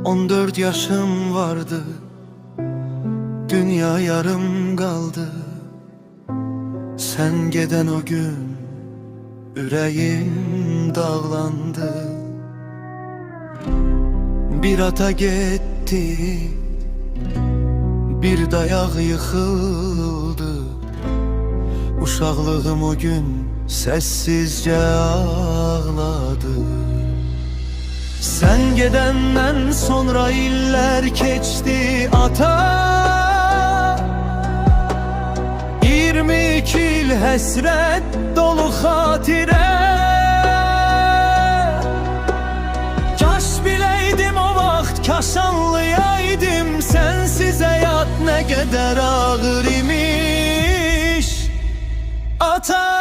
14 yaşım vardı, dünya yarım kaldı. Sen geden o gün yüreğim dağlandı. Bir ata gitti, bir dayak yıkıldı. Uşaqlığım o gün sessizce ağladı. Sen gedenden sonra iller geçti ata. 22 yıl hesret dolu hatire. Kaş bileydim o vaxt, kaş anlayaydım sensiz hayat ne kadar ağır imiş. Ata,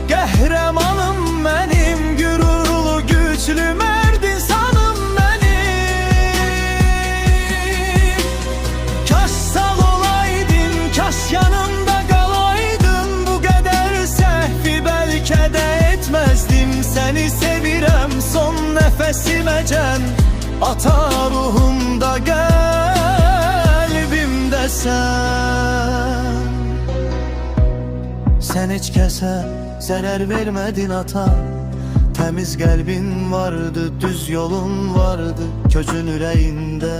qəhrəmanım mənim, gürurlu, güclü, mərd insanım mənim. Kaş sağ olaydın, kaş yanımda qalaydın. Bu qədər səhvi bəlkə də etməzdim. Səni sevirəm son nəfəsiməcən. Ata ruhumda, qəlbimdə sən. Sen hiç kəsə zərər vermədin ata. Təmiz qəlbin vardı, düz yolun vardı. Köçün ürəyində,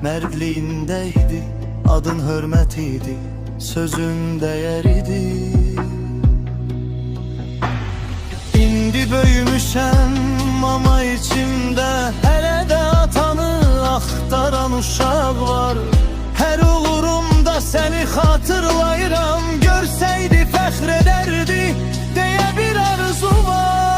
mərdliyində idi. Adın hörmət idi, sözün dəyər idi. İndi böyümüşəm ama içimdə hələ də atanı axtaran uşaq var. Hər uğurumda səni xatırlayıram. Görsəydi fəxr edərdi deyə bir arzu var.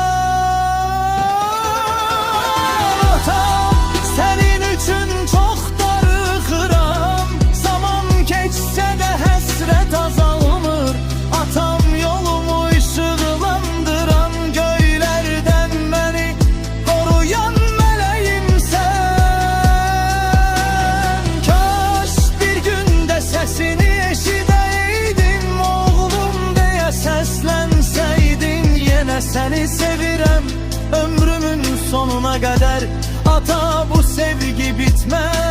Atam, sənin üçün çox darıxıram. Zaman keçsə də həsrət azalmır. Atam, yolumu işıqlandıran, göylərdən məni qoruyan mələyimsən. Kaş bir gündə səsini eşidəydim, oğlum deyə səslənsəydin. Yenə səni sevirəm ömrümün sonuna qədər. Ata, bu sevgi bitməz.